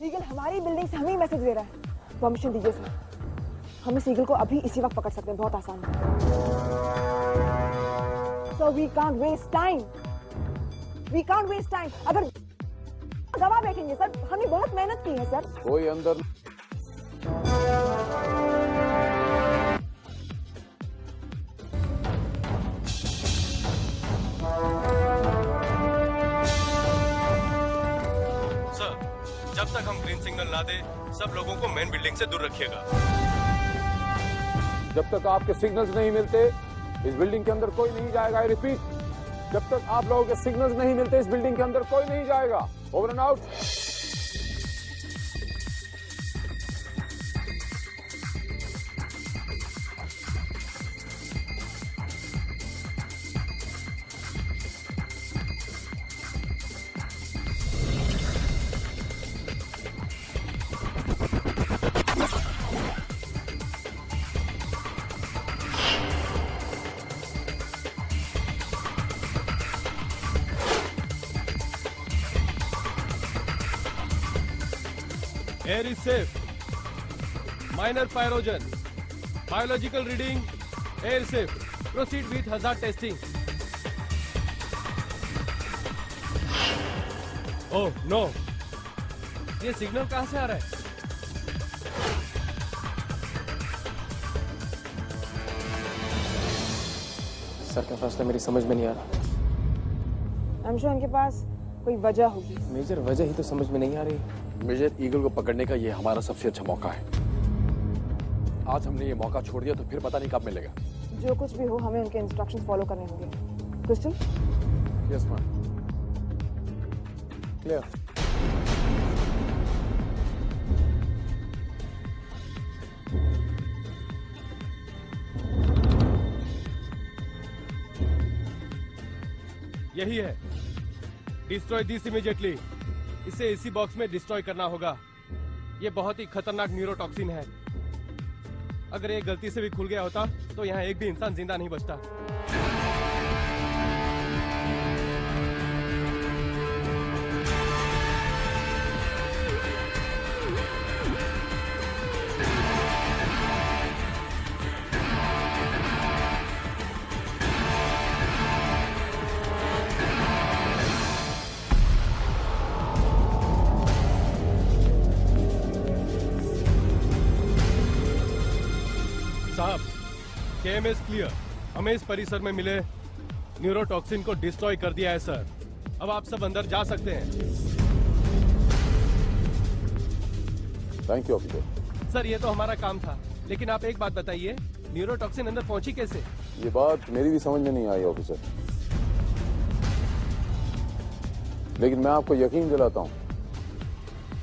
Eagle हमारी building से हमें ही मैसेज दे रहा है। परमिशन दीजिए सर, हम इस ईगल को अभी इसी वक्त पकड़ सकते हैं, बहुत आसान है। Sir we can't waste time, we can't waste time. अगर गवा बैठेंगे सर, हमने बहुत मेहनत की है सर। कोई अंदर जब तक हम ग्रीन सिग्नल ना दे, सब लोगों को मेन बिल्डिंग से दूर रखिएगा। जब तक आपके सिग्नल्स नहीं मिलते इस बिल्डिंग के अंदर कोई नहीं जाएगा। आई रिपीट, जब तक आप लोगों के सिग्नल्स नहीं मिलते इस बिल्डिंग के अंदर कोई नहीं जाएगा। Over and out. Air is safe. Minor pyrogen. Biological reading. Air safe. Proceed with hazard testing. Oh no. ये सिग्नल कहां से आ रहा है? सर का फैसला मेरी समझ में नहीं आ रहा। I'm sure इनके पास कोई वजह होगी। मेजर वजह ही तो समझ में नहीं आ रही। मेजर ईगल को पकड़ने का ये हमारा सबसे अच्छा मौका है। आज हमने ये मौका छोड़ दिया तो फिर पता नहीं कब मिलेगा। जो कुछ भी हो, हमें उनके इंस्ट्रक्शंस फॉलो करने होंगे। क्रिस्टल? Yes ma'am. क्लियर। यही है। Destroy this immediately. इसे इसी बॉक्स में डिस्ट्रॉय करना होगा। ये बहुत ही खतरनाक न्यूरोटॉक्सिन है। अगर ये गलती से भी खुल गया होता तो यहाँ एक भी इंसान जिंदा नहीं बचता। साहब, केएमएस क्लियर। हमें इस परिसर में मिले न्यूरोटॉक्सिन को डिस्ट्रॉय कर दिया है सर। अब आप सब अंदर जा सकते हैं। Thank you officer. सर ये तो हमारा काम था, लेकिन आप एक बात बताइए, न्यूरोटॉक्सिन अंदर पहुंची कैसे? ये बात मेरी भी समझ में नहीं आई ऑफिसर, लेकिन मैं आपको यकीन दिलाता हूं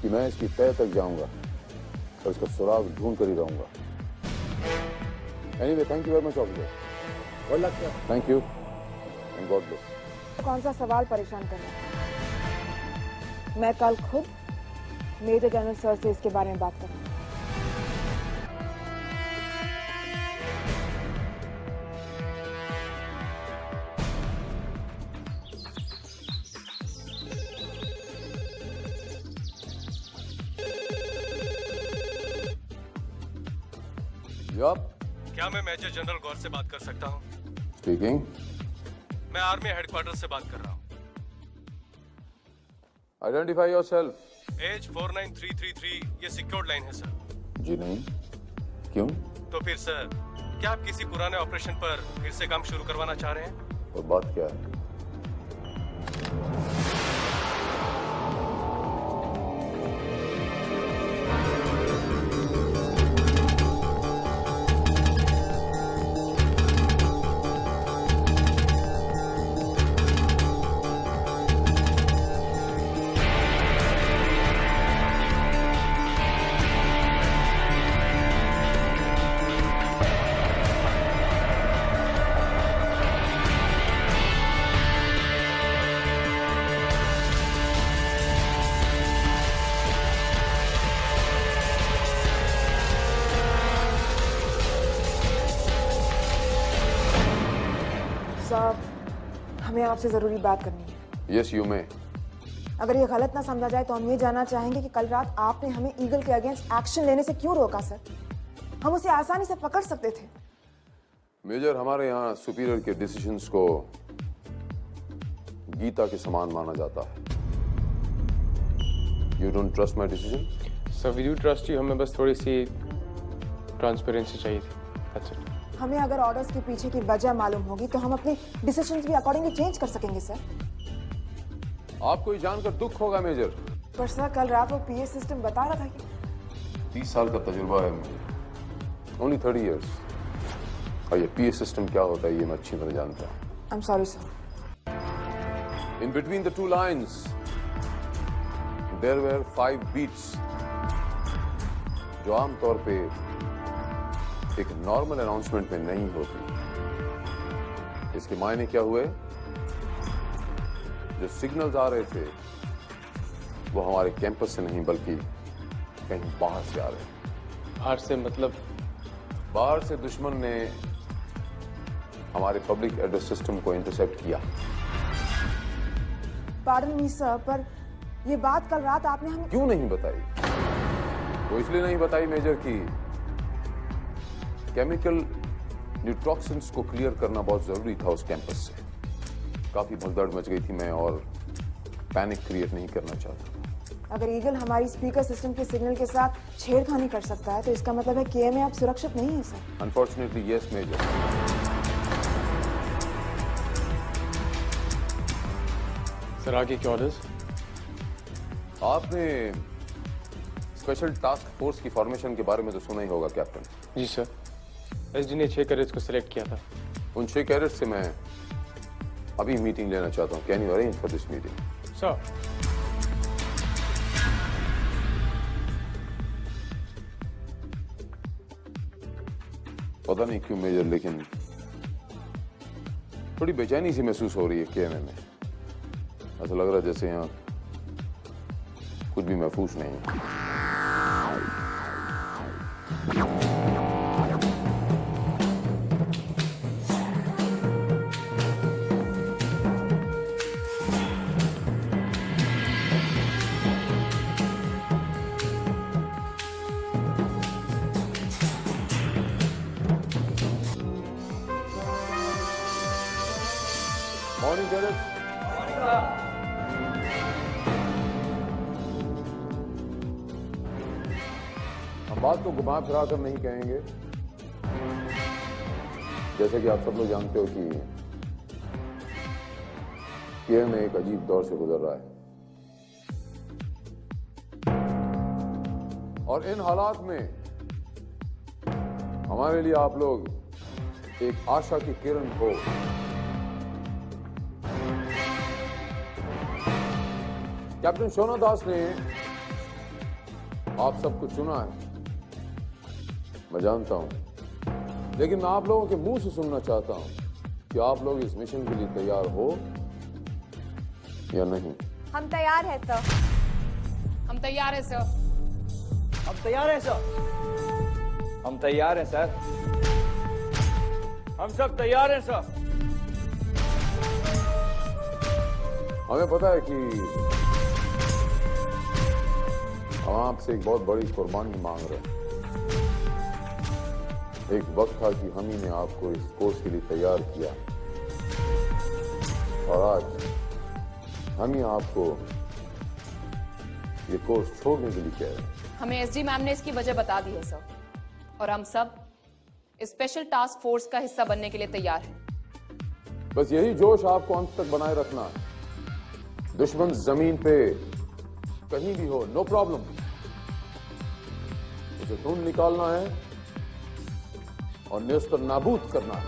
कि मैं इसकी तह तक जाऊंगा और इसका सुराग ढूंढ कर ही रहूंगा। Anyway, thank you very much, officer. Good luck, sir. Thank you, and God bless. कौन सा सवाल परेशान कर रहा है? मैं कल खुद मेजर जनरल सर से इसके बारे में बात करूंगा। Yup. क्या मैं मेजर जनरल गौर से बात कर सकता हूँ? Speaking. मैं आर्मी हेडक्वार्टर से बात कर रहा हूँ। Identify yourself. एज 49333 ये सिक्योर्ड लाइन है सर। जी नहीं। क्यों? तो फिर सर, क्या आप किसी पुराने ऑपरेशन पर फिर से काम शुरू करवाना चाह रहे हैं? और बात क्या है? साहब, हमें आपसे जरूरी बात करनी है। Yes, you may. अगर ये गलत ना समझा जाए तो हम ये जानना चाहेंगे कि कल रात आपने हमें ईगल के अगेंस्ट एक्शन लेने से क्यों रोका सर? हम उसे आसानी से पकड़ सकते थे। मेजर, हमारे यहाँ सुपीरियर के डिसीजंस को गीता के समान माना जाता है। You don't trust my decision? Sir we do trust you, हमें बस थोड़ी सी ट्रांसपेरेंसी चाहिए थी, दैट्स इट। हमें अगर ऑर्डर्स के पीछे की वजह मालूम होगी तो हम अपने डिसीजंस भी अकॉर्डिंगली चेंज कर सकेंगे सर। आपको ये जानकर दुख होगा मेजर, पर सर कल रात वो पीए सिस्टम बता रहा था कि 30 साल का तजुर्बा है मुझे, ओनली 30 years, और ये पीए सिस्टम क्या होता है ये मैं अच्छी तरह जानता हूँ। I am sorry sir. In between the two lines, there were 5 beats, जो आमतौर पे एक नॉर्मल अनाउंसमेंट में नहीं होती। इसके मायने क्या हुए? जो सिग्नल्स आ रहे थे वो हमारे कैंपस से नहीं बल्कि कहीं बाहर से आ रहे थे। बाहर से मतलब? बाहर से दुश्मन ने हमारे पब्लिक एड्रेस सिस्टम को इंटरसेप्ट किया। पार्डन मी सर, पर ये बात कल रात आपने हमें क्यों नहीं बताई? वो इसलिए नहीं बताई मेजर की केमिकल न्यूट्रॉक्सिन्स को क्लियर करना बहुत जरूरी था उस कैंपस से। काफी भगदड़ मच गई थी मैं और पैनिक क्रिएट नहीं करना चाहता। अगर ईगल हमारी स्पीकर सिस्टम के सिग्नल के साथ छेड़खानी कर सकता है तो इसका मतलब है केए में आप सुरक्षित नहीं है sir. Unfortunately yes major. Sir आगे के ऑर्डर्स? आपने स्पेशल टास्क फोर्स की फॉर्मेशन के बारे में तो सुना ही होगा कैप्टन। जी सर, एसडी ने 6 कैडेट्स को सिलेक्ट किया था। उन 6 कैडेट्स से मैं अभी मीटिंग लेना चाहता हूँ। Can you arrange for this meeting? Sir पता नहीं क्यों मेजर, लेकिन थोड़ी बेचैनी सी महसूस हो रही है केएमए में। ऐसा लग रहा है जैसे यहाँ कुछ भी महफूज नहीं है। Morning cadets. हम बात को घुमा फिरा कर नहीं कहेंगे। जैसे कि आप सब लोग जानते हो कि केएमए एक अजीब दौर से गुजर रहा है और इन हालात में हमारे लिए आप लोग एक आशा की किरण हो। कैप्टन शोना दास ने आप सबको चुना है, मैं जानता हूं, लेकिन मैं आप लोगों के मुंह से सुनना चाहता हूं कि आप लोग इस मिशन के लिए तैयार हो या नहीं। हम तैयार हैं सर। हम तैयार हैं सर। हम तैयार हैं सर। हम तैयार हैं सर। हम सब तैयार हैं सर। हमें पता है कि हम आपसे एक बहुत बड़ी कुर्बानी मांग रहे हैं। एक वक्त था कि हम ही ने आपको इस कोर्स के लिए तैयार किया और आज हम ही आपको ये कोर्स छोड़ने के लिए कह रहे हैं। हमें एसडी मैम ने इसकी वजह बता दी है सर, और हम सब स्पेशल टास्क फोर्स का हिस्सा बनने के लिए तैयार हैं। बस यही जोश आपको अंत तक बनाए रखना है। दुश्मन जमीन पे कहीं भी हो, नो प्रॉब्लम, उसे ढूंढ निकालना है और नेस्त नाबूद करना है।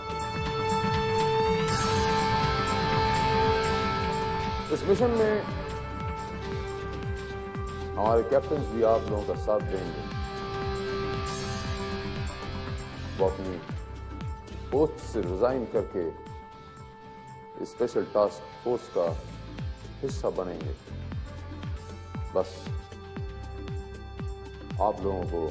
इस मिशन में हमारे कैप्टन भी आप लोगों का साथ देंगे। वो अपनी पोस्ट से रिजाइन करके स्पेशल टास्क फोर्स का हिस्सा बनेंगे। बस आप लोगों को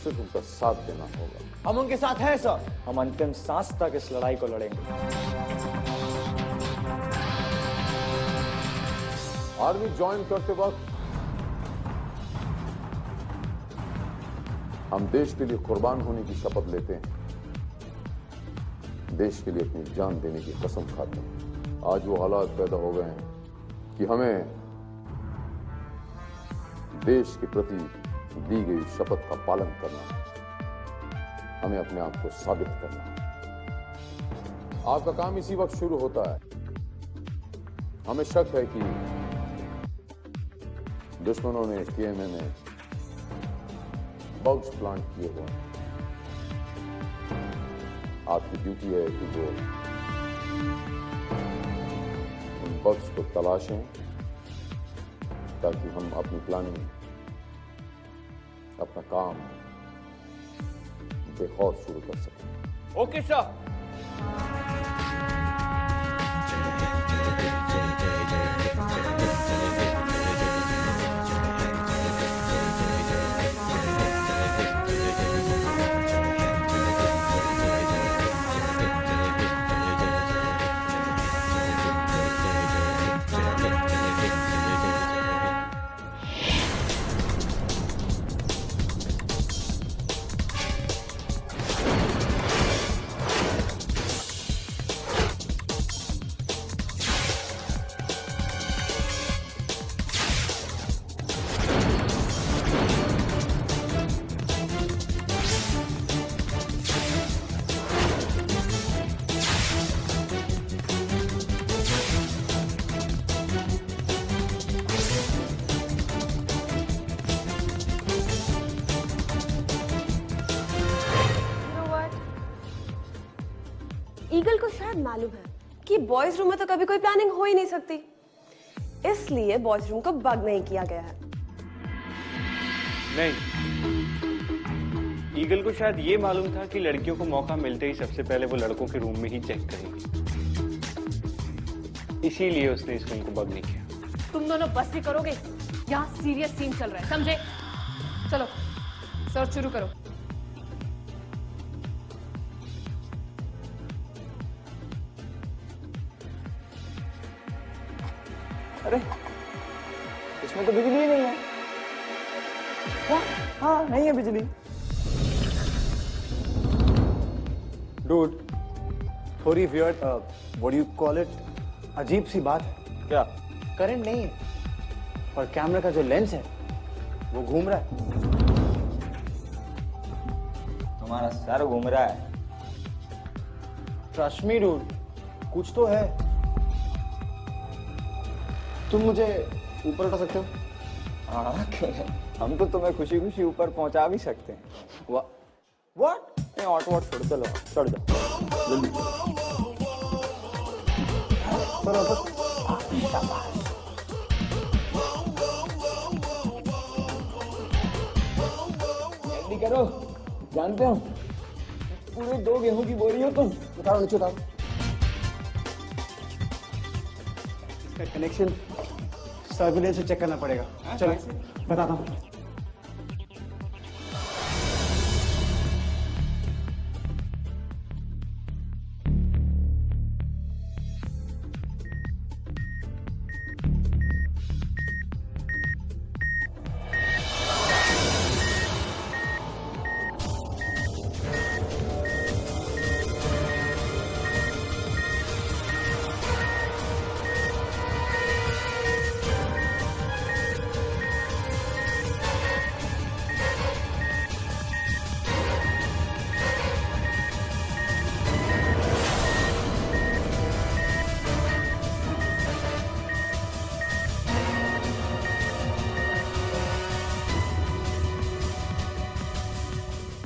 सिर्फ उनका साथ देना होगा। हम उनके साथ हैं सर। हम अंतिम सांस तक इस लड़ाई को लड़ेंगे। आर्मी ज्वाइन करते वक्त हम देश के लिए कुर्बान होने की शपथ लेते हैं, देश के लिए अपनी जान देने की कसम खाते हैं। आज वो हालात पैदा हो गए हैं कि हमें देश के प्रति दी गई शपथ का पालन करना है, हमें अपने आप को साबित करना है। आपका काम इसी वक्त शुरू होता है। हमें शक है कि दुश्मनों ने केएमए में बग्स प्लांट किए हुए हैं। आपकी ड्यूटी है कि वो उन बग्स को तलाशें ताकि हम अपनी प्लानिंग, अपना काम बेखौफ शुरू कर सकें। Okay sir. ईगल को शायद मालूम है कि बॉयज रूम में तो कभी कोई प्लानिंग हो ही नहीं सकती, इसलिए बॉयज रूम को बग नहीं किया गया है। नहीं, ईगल को शायद ये मालूम था कि लड़कियों को मौका मिलते ही सबसे पहले वो लड़कों के रूम में ही चेक करेंगी, इसीलिए उसने इस रूम को बग नहीं किया। तुम दोनों बस भी करोगे? यहाँ सीरियस सीन चल रहा है, समझे? चलो सर्च शुरू करो। अरे इसमें तो बिजली ही नहीं है। हाँ नहीं है बिजली। डूड, थोड़ी weird, what you call it, अजीब सी बात है। क्या? करंट नहीं है और कैमरा का जो लेंस है वो घूम रहा है। तुम्हारा सर घूम रहा है। ट्रस्ट मी डूड, कुछ तो है। तुम मुझे ऊपर उठा सकते हो? हाँ क्यों नहीं? हम तो तुम्हें खुशी खुशी ऊपर पहुंचा भी सकते हैं। व्हाट? नहीं, ऑटो वॉट छोड़, चलो चढ़ जाओ जल्दी। चलो जल्दी करो, जानते हो पूरे 2 गेहूं की बोरी हो तुम। उतारो, नीचे उतारो। इसका कनेक्शन सर्विलेंस से चेक करना पड़ेगा। चलो बताता हूँ।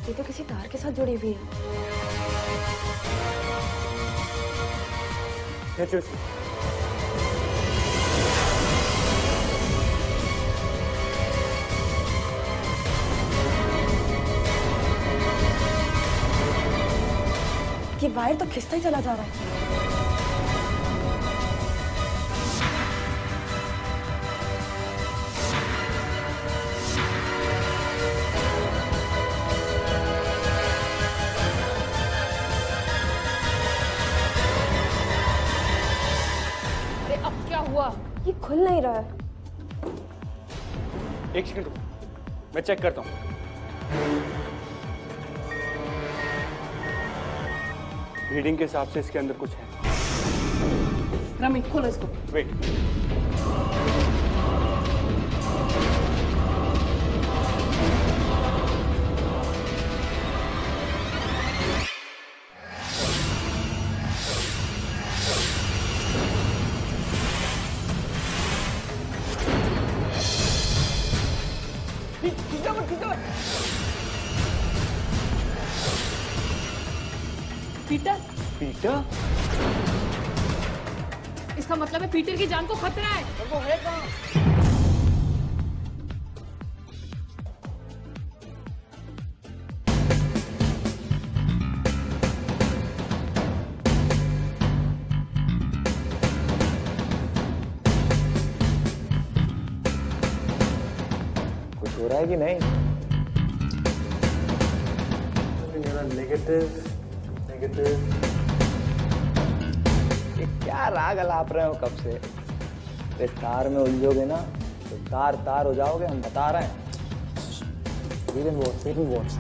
ये तो किसी तार के साथ जुड़ी हुई है। ये वायर तो खिंचता ही चला जा रहा है। अरे अब क्या हुआ? ये खुल नहीं रहा है। एक सेकंड रुको, मैं चेक करता हूँ। रीडिंग के हिसाब से इसके अंदर कुछ है। रमी खोलो इसको। Wait, Peter, Peter? इसका मतलब है पीटर की जान को खतरा है। और वो है कहाँ? कुछ हो रहा है कि नहीं? मेरा नेगेटिव ये क्या राग अलाप रहे हो कब से? ये तार में उलझोगे ना तो तार तार हो जाओगे, हम बता रहे हैं। वॉच।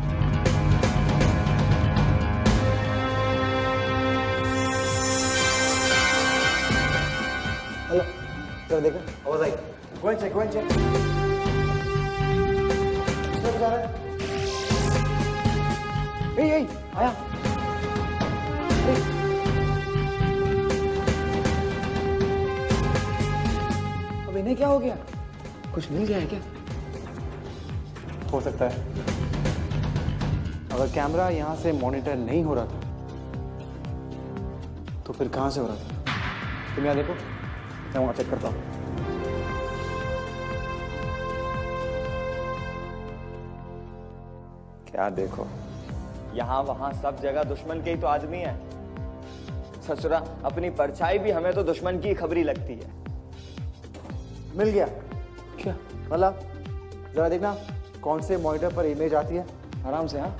हेलो, चलो देखो। और राइट, go and check. किसने बता रहा है? ए, आया। अब इन्हें क्या हो गया? कुछ मिल गया है क्या? हो सकता है। अगर कैमरा यहां से मॉनिटर नहीं हो रहा था तो फिर कहां से हो रहा था? तुम यहाँ देखो, मैं वहां चेक करता हूं। क्या देखो, यहाँ वहां सब जगह दुश्मन के ही तो आदमी है। ससुरा, अपनी परछाई भी हमें तो दुश्मन की खबरी लगती है। मिल गया क्या? मतलब जरा देखना कौन से मॉनिटर पर इमेज आती है। आराम से, हाँ।